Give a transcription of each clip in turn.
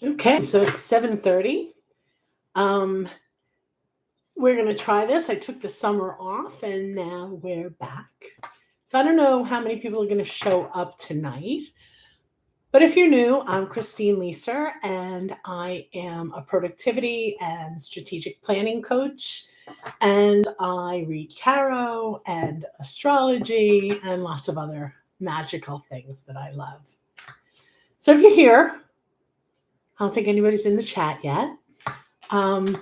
Okay, so it's 7:30. Um, we're gonna try this. I took the summer off and now we're back. So I don't know how many people are gonna show up tonight. But if you're new, I'm Christine Leiser, and I am a productivity and strategic planning coach. And I read tarot and astrology and lots of other magical things that I love. So if you're here, I don't think anybody's in the chat yet. Um,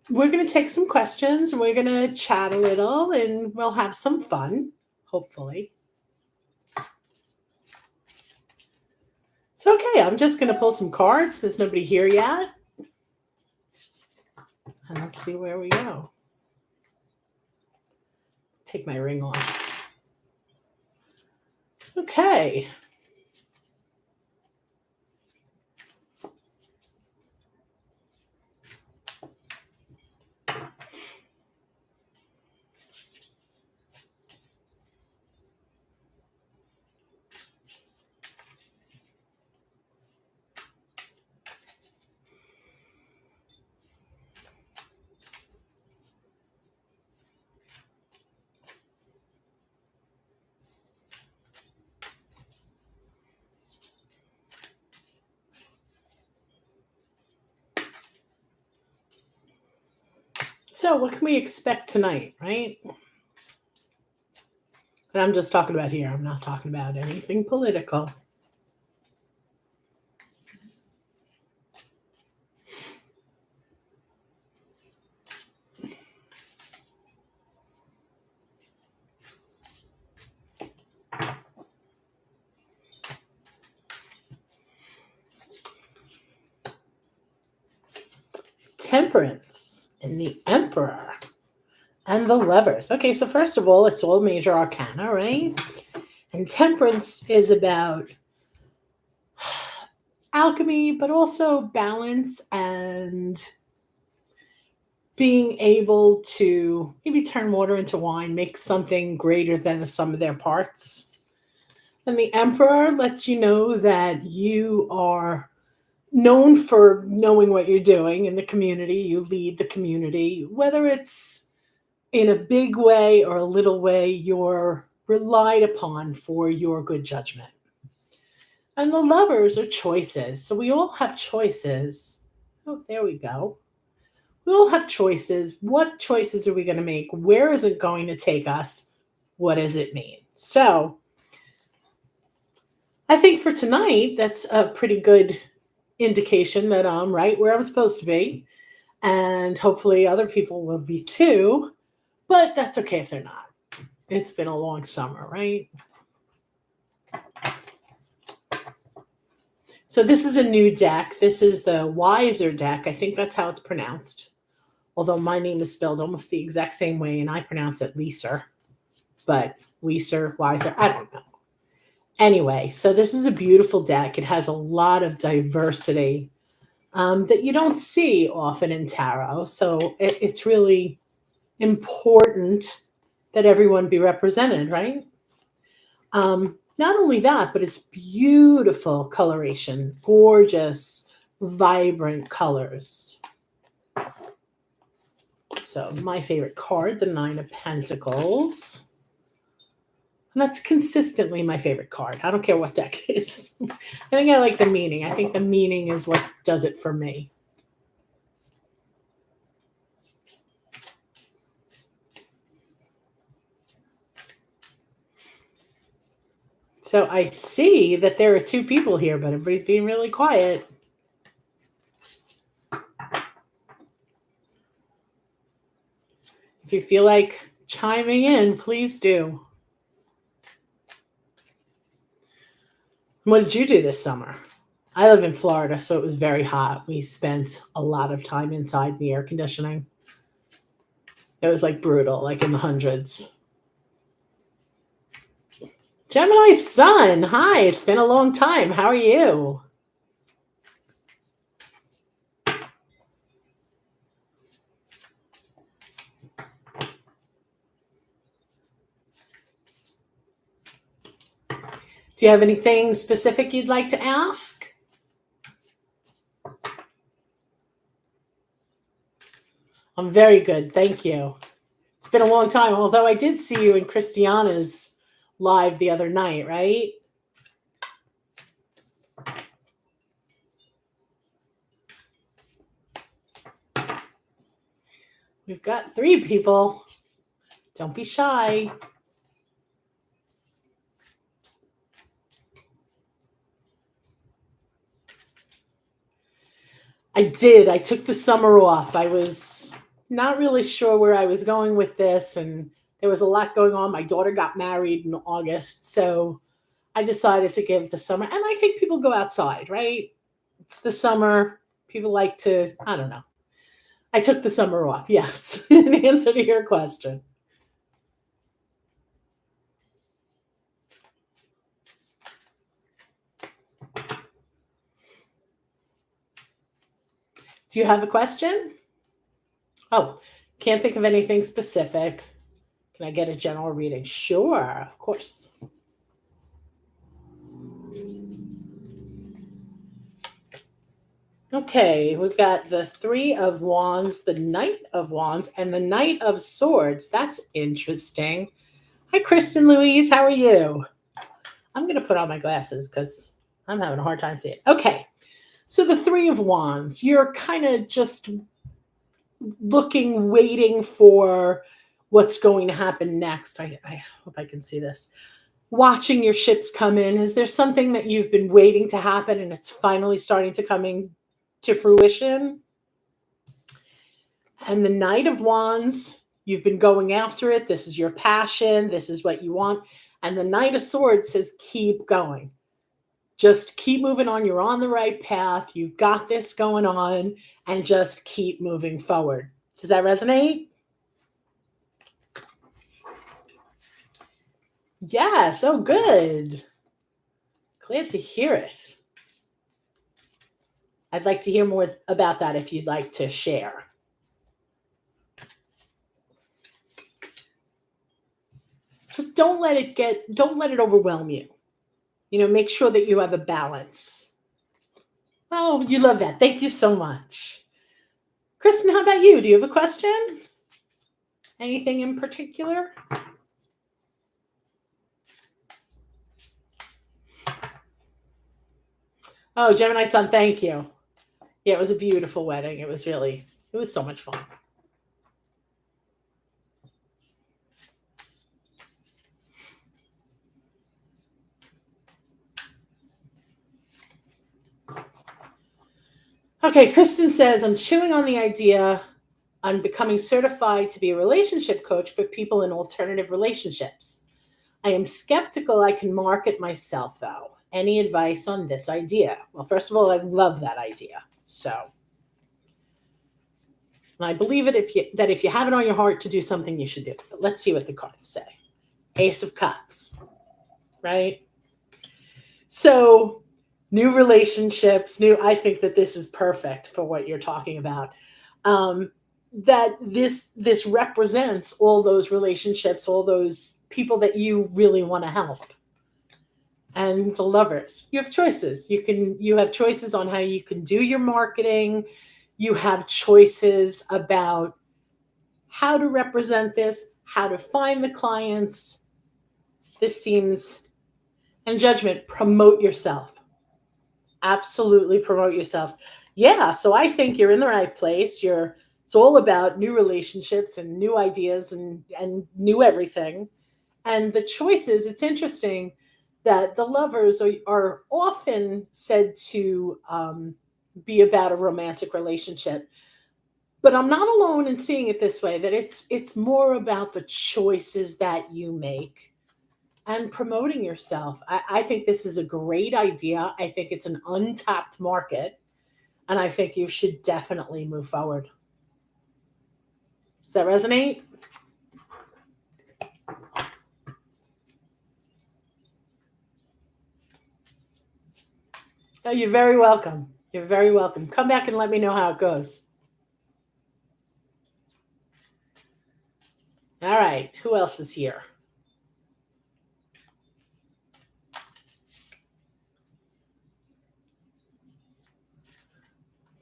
we're going to take some questions and we're going to chat a little and we'll have some fun, hopefully. So, okay, I'm just going to pull some cards. There's nobody here yet. And let's see where we go. Take my ring off. Okay. So, what can we expect tonight, right? And I'm just talking about here. I'm not talking about anything political. Temperance and the Emperor and the Lovers. Okay, so first of all, it's all major arcana, right? And temperance is about alchemy, but also balance and being able to maybe turn water into wine, make something greater than the sum of their parts. And the Emperor lets you know that you are known for knowing what you're doing in the community. You lead the community, whether it's in a big way or a little way, you're relied upon for your good judgment. And the Lovers are choices. So we all have choices. Oh, there we go. We all have choices. What choices are we going to make? Where is it going to take us? What does it mean? So I think for tonight, that's a pretty good indication that I'm right where I'm supposed to be. And hopefully other people will be too. But that's okay if they're not. It's been a long summer, right? So this is a new deck. This is the Weiser deck. I think that's how it's pronounced. Although my name is spelled almost the exact same way and I pronounce it Leiser. But Weiser, Weiser, I don't know. Anyway, so this is a beautiful deck. It has a lot of diversity that you don't see often in tarot. So it's really important that everyone be represented, right? Not only that, but it's beautiful coloration, gorgeous, vibrant colors. So my favorite card, the Nine of Pentacles. And that's consistently my favorite card. I don't care what deck it is. I think I like the meaning. I think the meaning is what does it for me. So I see that there are two people here, but everybody's being really quiet. If you feel like chiming in, please do. What did you do this summer? I live in Florida, so it was very hot. We spent a lot of time inside the air conditioning. It was like brutal, like in the hundreds. Gemini Sun, hi, it's been a long time. How are you? Do you have anything specific you'd like to ask? I'm very good. Thank you. It's been a long time, although I did see you in Christiana's live the other night, right? We've got 3 people. Don't be shy. I did. I took the summer off. I was not really sure where I was going with this, and there was a lot going on. My daughter got married in August, so I decided to give the summer. And I think people go outside, right? It's the summer. People like to, I don't know. I took the summer off, yes, in answer to your question. Do you have a question? Oh, can't think of anything specific. Can I get a general reading? Sure, of course. Okay, we've got the 3 of Wands, the Knight of Wands, and the Knight of Swords. That's interesting. Hi, Kristen Louise. How are you? I'm going to put on my glasses because I'm having a hard time seeing. Okay, so the 3 of Wands, you're kind of just looking, waiting for what's going to happen next. I hope I can see this. Watching your ships come in. Is there something that you've been waiting to happen and it's finally starting to come to fruition? And the Knight of Wands, you've been going after it. This is your passion. This is what you want. And the Knight of Swords says, keep going. Just keep moving on. You're on the right path. You've got this going on, and just keep moving forward. Does that resonate? Yes. Oh, good. Glad to hear it. I'd like to hear more about that if you'd like to share. Just don't let it overwhelm you. Make sure that you have a balance. Oh, you love that. Thank you so much. Kristen, how about you? Do you have a question? Anything in particular? Oh, Gemini Sun, thank you. Yeah, it was a beautiful wedding. It was so much fun. Okay, Kristen says, I'm chewing on the idea on becoming certified to be a relationship coach for people in alternative relationships. I am skeptical I can market myself, though. Any advice on this idea? Well, first of all, I love that idea. So, and I believe it that if you have it on your heart to do something, you should do it. But let's see what the cards say. Ace of Cups, right? So, new relationships, I think that this is perfect for what you're talking about. That this represents all those relationships, all those people that you really want to help. And the Lovers, you have choices. You have choices on how you can do your marketing. You have choices about how to represent this, how to find the clients. This seems, and Judgment, promote yourself. Absolutely promote yourself. Yeah, so I think you're in the right place. It's all about new relationships and new ideas and new everything. And the choices, it's interesting that the Lovers are often said to be about a romantic relationship. But I'm not alone in seeing it this way, that it's more about the choices that you make and promoting yourself. I think this is a great idea. I think it's an untapped market, and I think you should definitely move forward. Does that resonate? Oh, you're very welcome. You're very welcome. Come back and let me know how it goes. All right. Who else is here?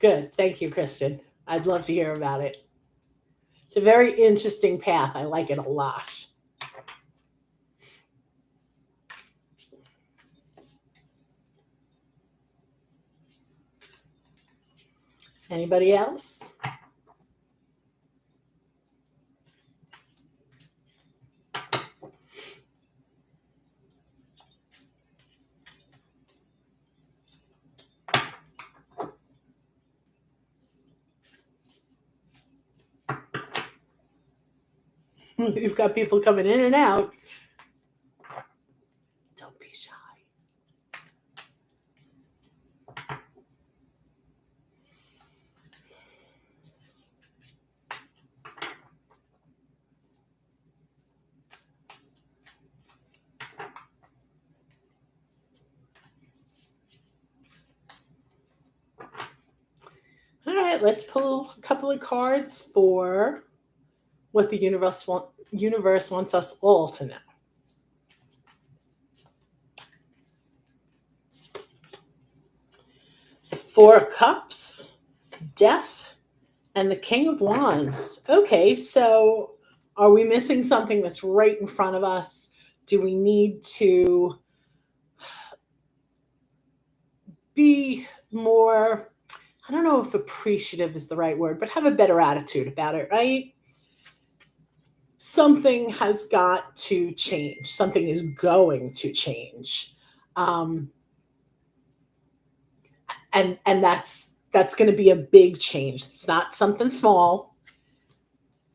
Good. Thank you, Kristen. I'd love to hear about it. It's a very interesting path. I like it a lot. Anybody else? We've got people coming in and out. Don't be shy. All right, let's pull a couple of cards for what the universe wants us all to know. The Four of Cups, Death, and the King of Wands. Okay, so are we missing something that's right in front of us? Do we need to be more, I don't know if appreciative is the right word, but have a better attitude about it, right? Something has got to change. Something is going to change. And that's going to be a big change. It's not something small.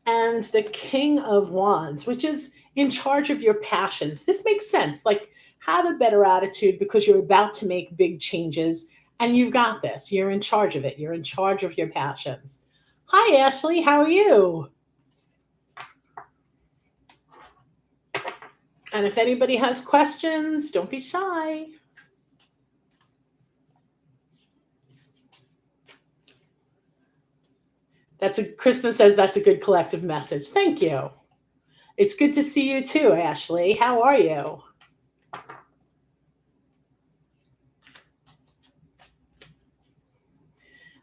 And the King of Wands, which is in charge of your passions. This makes sense. Like, have a better attitude because you're about to make big changes and you've got this. You're in charge of it. You're in charge of your passions. Hi, Ashley. How are you? And if anybody has questions, don't be shy. Kristen says that's a good collective message. Thank you. It's good to see you too, Ashley. How are you?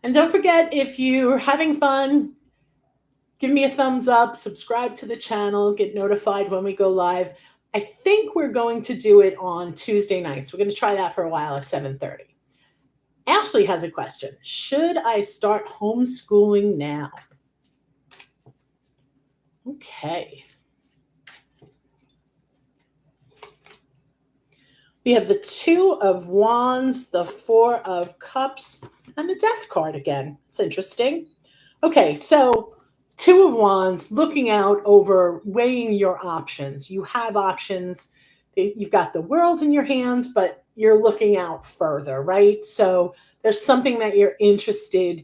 And don't forget, if you're having fun, give me a thumbs up, subscribe to the channel, get notified when we go live. I think we're going to do it on Tuesday nights. We're going to try that for a while at 7:30. Ashley has a question. Should I start homeschooling now? Okay. We have the Two of Wands, the Four of Cups, and the Death card again. It's interesting. Okay, so Two of Wands, looking out over, weighing your options. You have options. You've got the world in your hands, but you're looking out further, right? So there's something that you're interested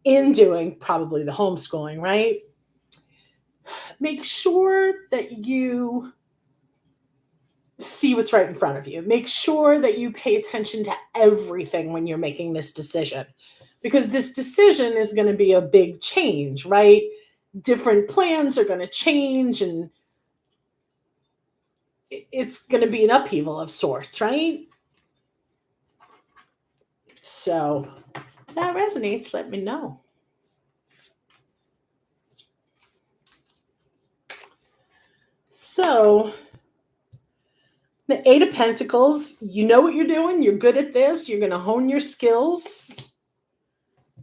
in doing, probably the homeschooling, right? Make sure that you see what's right in front of you. Make sure that you pay attention to everything when you're making this decision, because this decision is going to be a big change, right? Different plans are going to change and it's going to be an upheaval of sorts, right? So if that resonates, let me know. So the Eight of Pentacles, you know what you're doing. You're good at this. You're going to hone your skills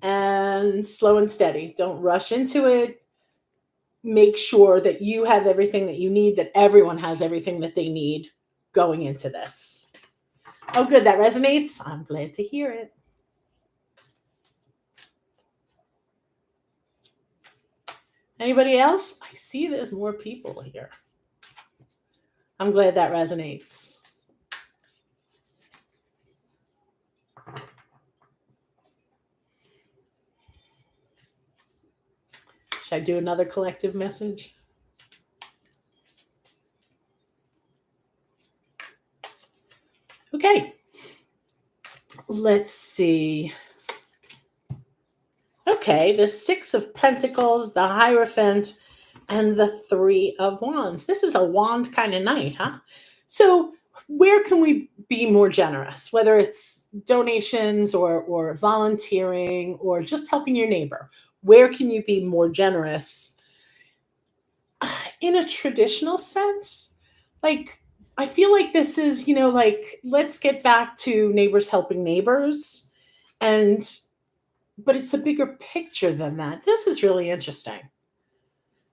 and slow and steady. Don't rush into it. Make sure that you have everything that you need, that everyone has everything that they need going into this. Oh, good. That resonates. I'm glad to hear it. Anybody else? I see there's more people here. I'm glad that resonates. Should I do another collective message? Okay. Let's see. Okay, the Six of Pentacles, the Hierophant, and the Three of Wands. This is a wand kind of night, huh? So where can we be more generous? Whether it's donations or volunteering or just helping your neighbor. Where can you be more generous in a traditional sense, like I feel like this is, like let's get back to neighbors helping neighbors. And but it's a bigger picture than that. This is really interesting.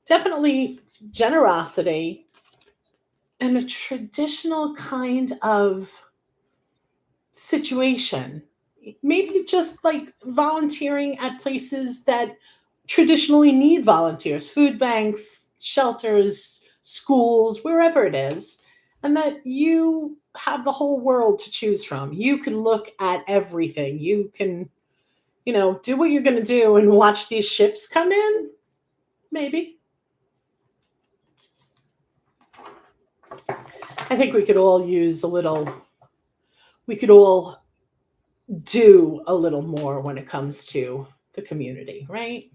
Definitely generosity and a traditional kind of situation. Maybe just like volunteering at places that traditionally need volunteers, food banks, shelters, schools, wherever it is, and that you have the whole world to choose from. You can look at everything. You can, do what you're going to do and watch these ships come in. Maybe. I think we could all use a little, we could all do a little more when it comes to the community, right?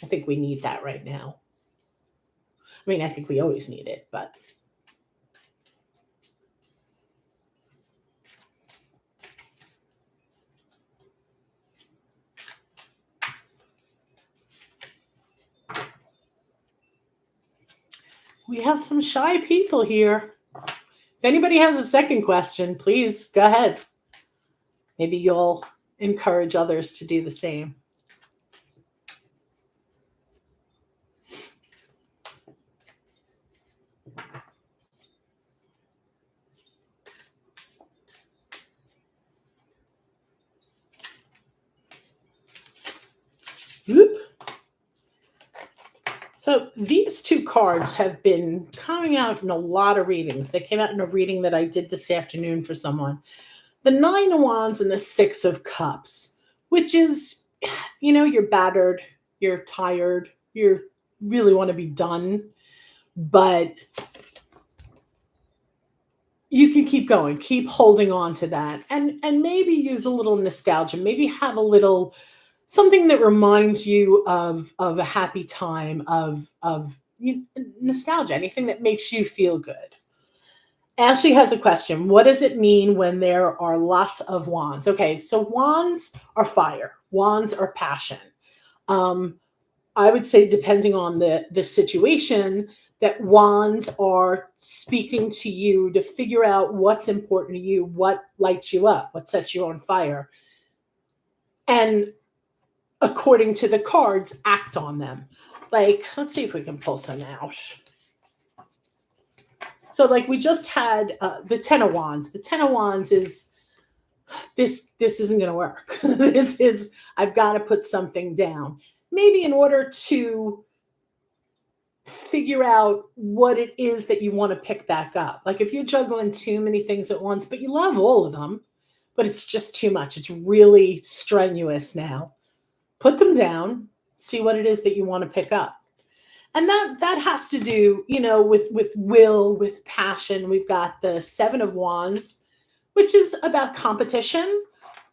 I think we need that right now. I mean, I think we always need it, but we have some shy people here. If anybody has a second question, please go ahead. Maybe you'll encourage others to do the same. Whoop. So these two cards have been coming out in a lot of readings. They came out in a reading that I did this afternoon for someone. The Nine of Wands and the Six of Cups, which is, you're battered, you're tired, you really want to be done, but you can keep going, keep holding on to that, and maybe use a little nostalgia, maybe have a little something that reminds you of a happy time, of nostalgia, anything that makes you feel good. Ashley has a question. What does it mean when there are lots of wands? Okay, so wands are fire. Wands are passion. I would say, depending on the situation, that wands are speaking to you to figure out what's important to you, what lights you up, what sets you on fire. And according to the cards, act on them. Like, let's see if we can pull some out. So, like, we just had the Ten of Wands. The Ten of Wands is this isn't going to work. This is, I've got to put something down. Maybe in order to figure out what it is that you want to pick back up. Like if you're juggling too many things at once, but you love all of them, but it's just too much. It's really strenuous now. Put them down, see what it is that you want to pick up. And that has to do, with will, with passion. We've got the Seven of Wands, which is about competition.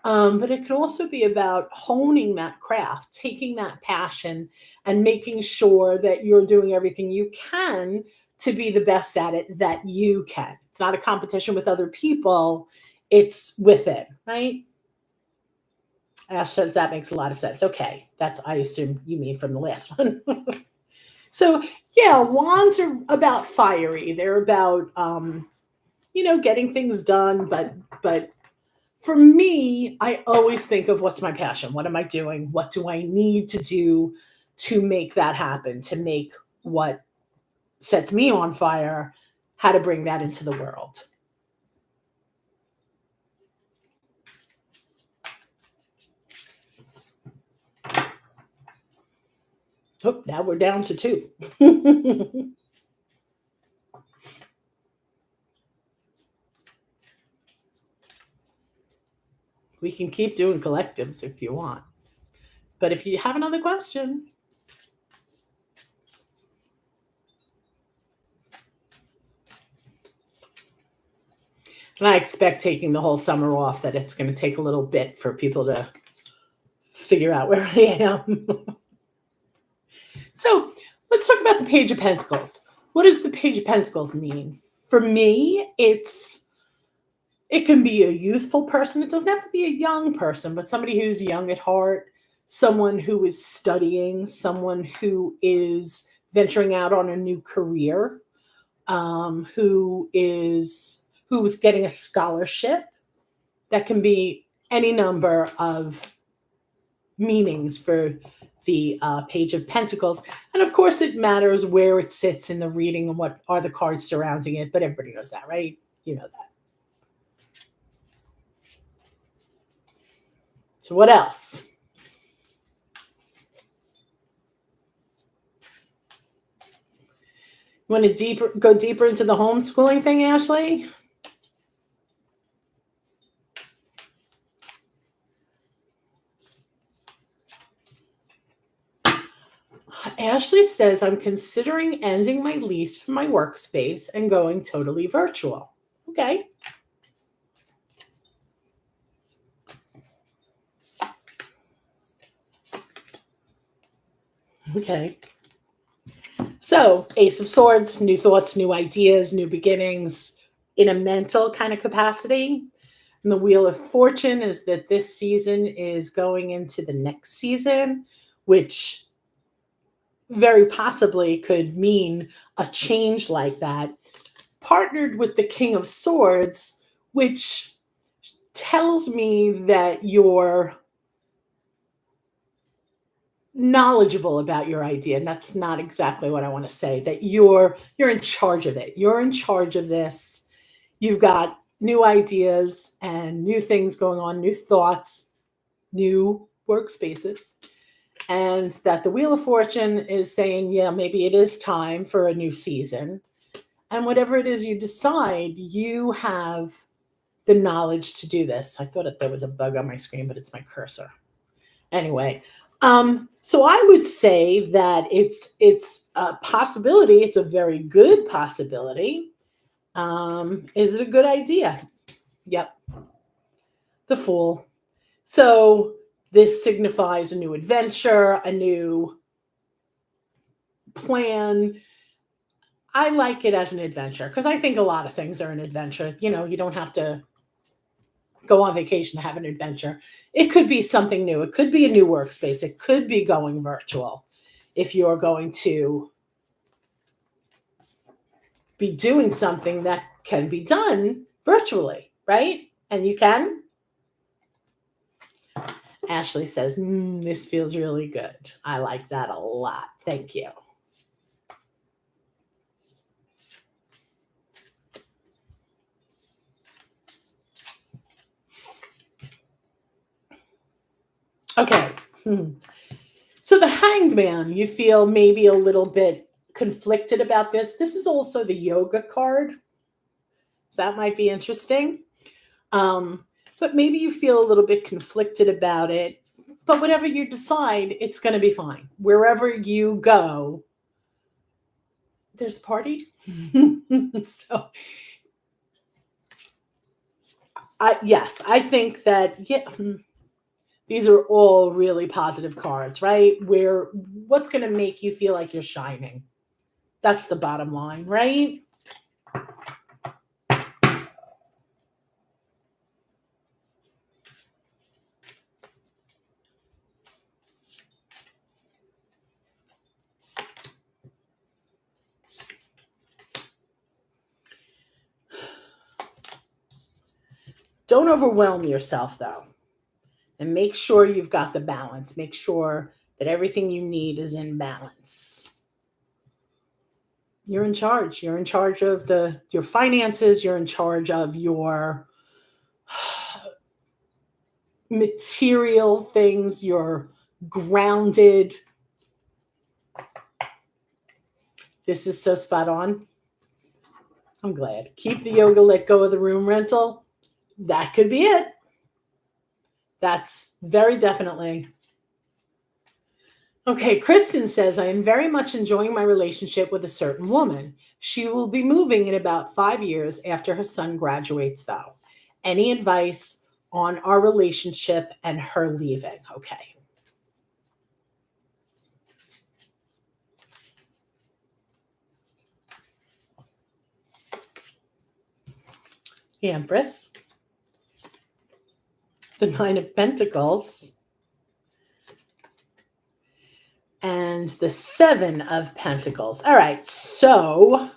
But it can also be about honing that craft, taking that passion and making sure that you're doing everything you can to be the best at it that you can. It's not a competition with other people. It's with it, right? Ash says that makes a lot of sense. Okay. That's, I assume you mean from the last one. So yeah, wands are about fiery. They're about, getting things done, but for me, I always think of what's my passion? What am I doing? What do I need to do to make that happen, to make what sets me on fire, how to bring that into the world? Oh, now we're down to two. We can keep doing collectives if you want. But if you have another question. And I expect taking the whole summer off that it's going to take a little bit for people to figure out where I am. So let's talk about the Page of Pentacles. What does the Page of Pentacles mean? For me, it can be a youthful person. It doesn't have to be a young person, but somebody who's young at heart, someone who is studying, someone who is venturing out on a new career, who's getting a scholarship. That can be any number of meanings for the Page of Pentacles. And of course, it matters where it sits in the reading and what are the cards surrounding it. But everybody knows that, right? You know that. So what else? You want to go deeper into the homeschooling thing, Ashley? Ashley says, I'm considering ending my lease for my workspace and going totally virtual. Okay. Okay. So, Ace of Swords, new thoughts, new ideas, new beginnings in a mental kind of capacity. And the Wheel of Fortune is that this season is going into the next season, which very possibly could mean a change like that, partnered with the King of Swords, which tells me that you're knowledgeable about your idea. And that's not exactly what I want to say, that you're in charge of it. You're in charge of this. You've got new ideas and new things going on, new thoughts, new workspaces. And that the Wheel of Fortune is saying, yeah, maybe it is time for a new season. And whatever it is you decide, you have the knowledge to do this. I thought that there was a bug on my screen, but it's my cursor. Anyway, so I would say that it's a possibility. It's a very good possibility. Is it a good idea? Yep. The Fool. So this signifies a new adventure, a new plan. I like it as an adventure because I think a lot of things are an adventure. You know, you don't have to go on vacation to have an adventure. It could be something new. It could be a new workspace. It could be going virtual if you're going to be doing something that can be done virtually, right? And you can. Ashley says, this feels really good. I like that a lot. Thank you. Okay. So the Hanged Man, you feel maybe a little bit conflicted about this. This is also the yoga card. So that might be interesting. But maybe you feel a little bit conflicted about it. But whatever you decide, it's going to be fine. Wherever you go, there's a party. So, yes, I think that, these are all really positive cards, right? What's going to make you feel like you're shining? That's the bottom line, right? Don't overwhelm yourself, though. And make sure you've got the balance. Make sure that everything you need is in balance. You're in charge. You're in charge of your finances. You're in charge of your material things. You're grounded. This is so spot on. I'm glad. Keep the yoga, let go of the room rental. That could be it. That's very definitely. Okay, Kristen says, I am very much enjoying my relationship with a certain woman. She will be moving in about 5 years after her son graduates, though. Any advice on our relationship and her leaving? Okay. The Empress. The Nine of Pentacles. and the Seven of Pentacles. All right, so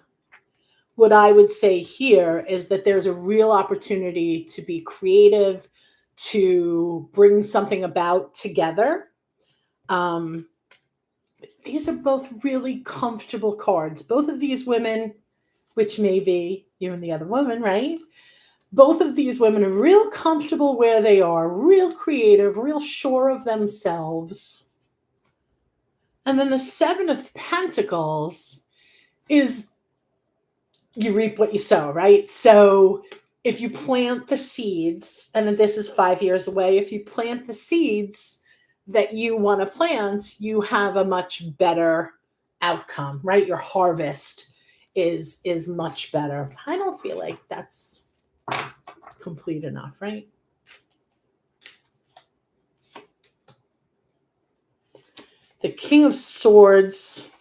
what I would say here is that there's a real opportunity to be creative, to bring something about together. These are both really comfortable cards. Both of these women, which may be you and the other woman, right? Both of these women are real comfortable where they are, real creative, real sure of themselves. And then the Seven of Pentacles is you reap what you sow, right? So if you plant the seeds, and this is 5 years away, if you plant the seeds that you want to plant, you have a much better outcome, right? Your harvest is much better. I don't feel like that's complete enough, right? The King of Swords,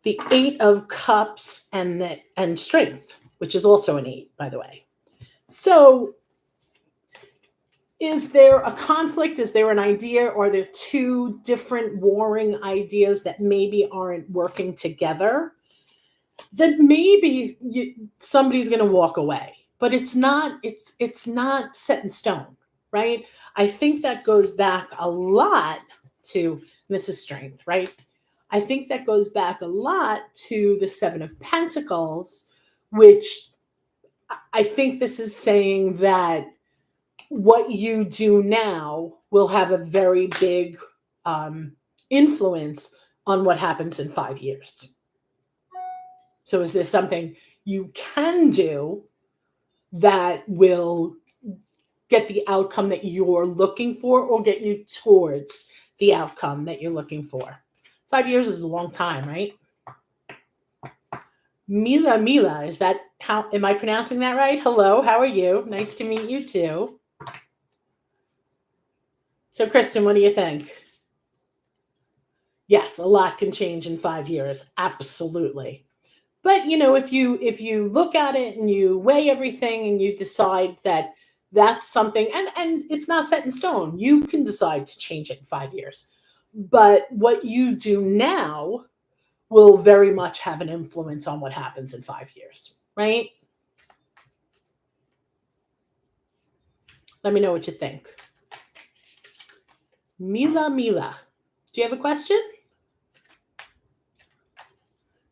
the Eight of Cups, and Strength, which is also an 8, by the way. So is there a conflict? Is there an idea? Or are there two different warring ideas that maybe aren't working together? Then maybe somebody's going to walk away, but it's not set in stone, right? I think that goes back a lot to Mrs. Strength, right? I think that goes back a lot to the Seven of Pentacles, which I think this is saying that what you do now will have a very big influence on what happens in 5 years. So is there something you can do that will get the outcome that you're looking for or get you towards the outcome that you're looking for? 5 years is a long time, right? Mila, is that how, am I pronouncing that right? Hello, how are you? Nice to meet you too. So Kristen, what do you think? Yes, a lot can change in 5 years. Absolutely. But if you look at it and you weigh everything and you decide that that's something, and it's not set in stone, you can decide to change it in 5 years. But what you do now will very much have an influence on what happens in 5 years, right? Let me know what you think. Mila, do you have a question?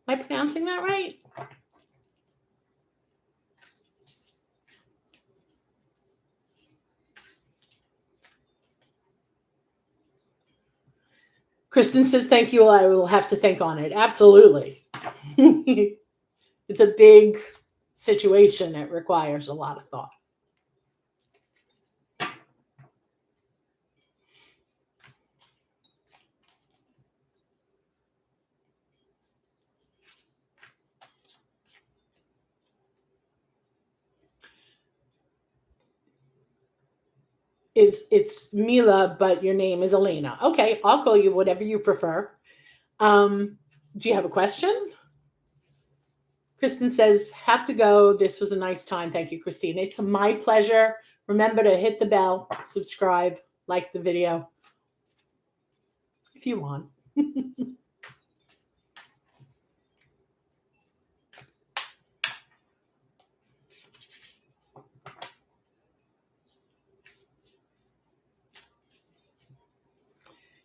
Am I pronouncing that right? Kristen says, thank you. I will have to think on it. Absolutely. It's a big situation. It requires a lot of thought. It's Mila, but your name is Elena. Okay, I'll call you whatever you prefer. Do you have a question? Kristen says, have to go. This was a nice time. Thank you, Christine. It's my pleasure. Remember to hit the bell, subscribe, like the video if you want.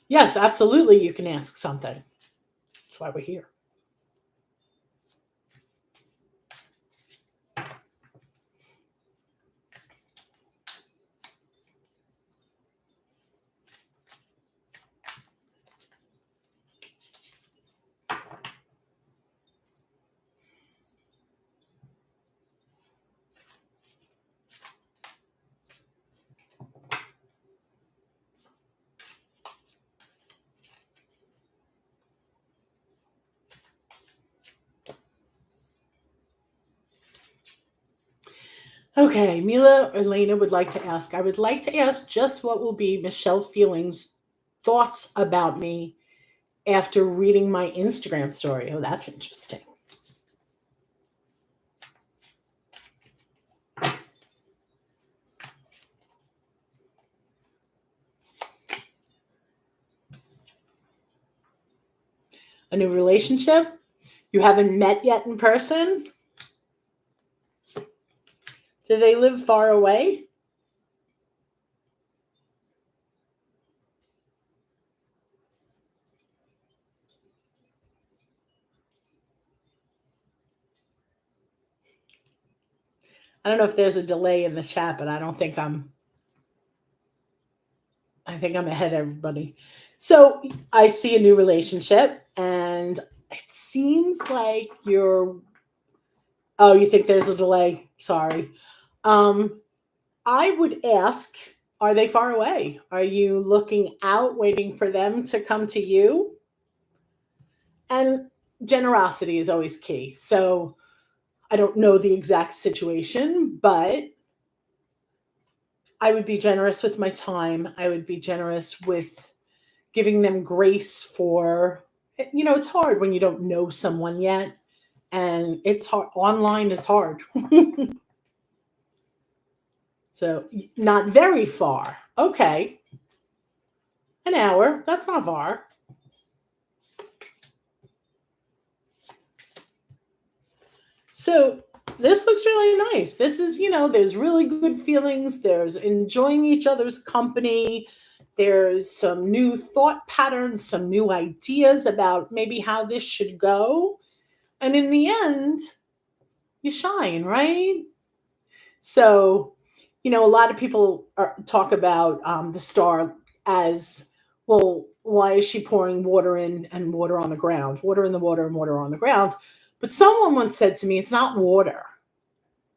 Yes, absolutely. You can ask something. That's why we're here. Okay, Mila or Elena would like to ask. I would like to ask just what will be Michelle Feeling's thoughts about me after reading my Instagram story. Oh, that's interesting. A new relationship? You haven't met yet in person? Do they live far away? I don't know if there's a delay in the chat, but I think I'm ahead of everybody. So I see a new relationship, and it seems like you're. Oh, you think there's a delay? Sorry. I would ask, are they far away? Are you looking out, waiting for them to come to you? And generosity is always key. So I don't know the exact situation, but I would be generous with my time. I would be generous with giving them grace for, it's hard when you don't know someone yet. And it's hard. Online is hard. So not very far. Okay. An hour. That's not far. So this looks really nice. This is, there's really good feelings. There's enjoying each other's company. There's some new thought patterns, some new ideas about maybe how this should go. And in the end, you shine, right? So, a lot of people talk about the star as, well, why is she pouring water in and water on the ground? Water in the water and water on the ground. But someone once said to me, it's not water.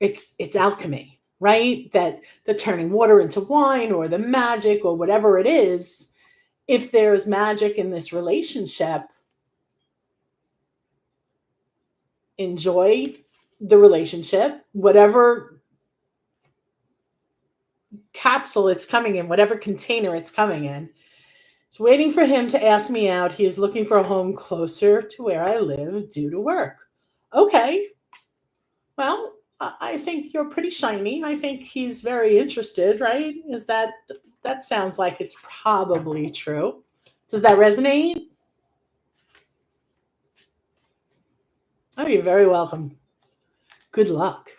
It's alchemy, right? That the turning water into wine or the magic or whatever it is. If there's magic in this relationship, enjoy the relationship, whatever capsule it's coming in, whatever container it's coming in. It's waiting for him to ask me out. He is looking for a home closer to where I live due to work. Okay. Well, I think you're pretty shiny. I think he's very interested, right? That sounds like it's probably true. Does that resonate? Oh, you're very welcome. Good luck.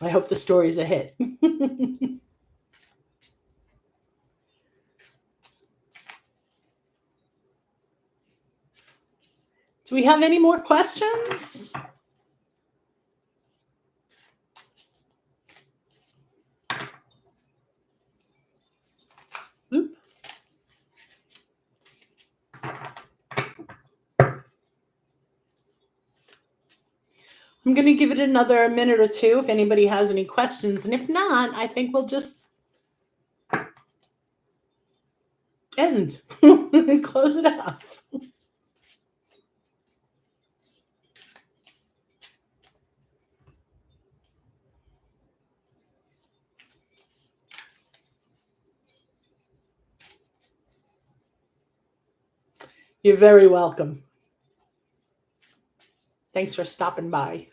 I hope the story's a hit. Do we have any more questions? Oop. I'm going to give it another minute or two if anybody has any questions. And if not, I think we'll just end and close it up. You're very welcome. Thanks for stopping by.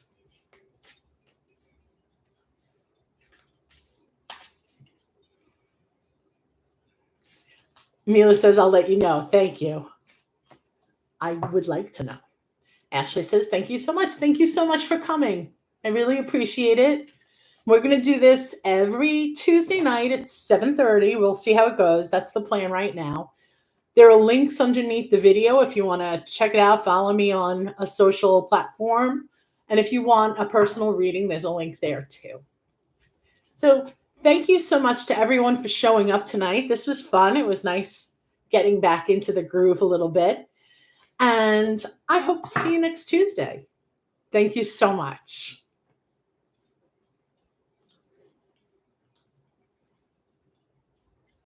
Mila says, I'll let you know. Thank you. I would like to know. Ashley says, thank you so much. Thank you so much for coming. I really appreciate it. We're going to do this every Tuesday night at 7:30. We'll see how it goes. That's the plan right now. There are links underneath the video if you want to check it out. Follow me on a social platform. And if you want a personal reading, there's a link there too. So thank you so much to everyone for showing up tonight. This was fun. It was nice getting back into the groove a little bit. And I hope to see you next Tuesday. Thank you so much.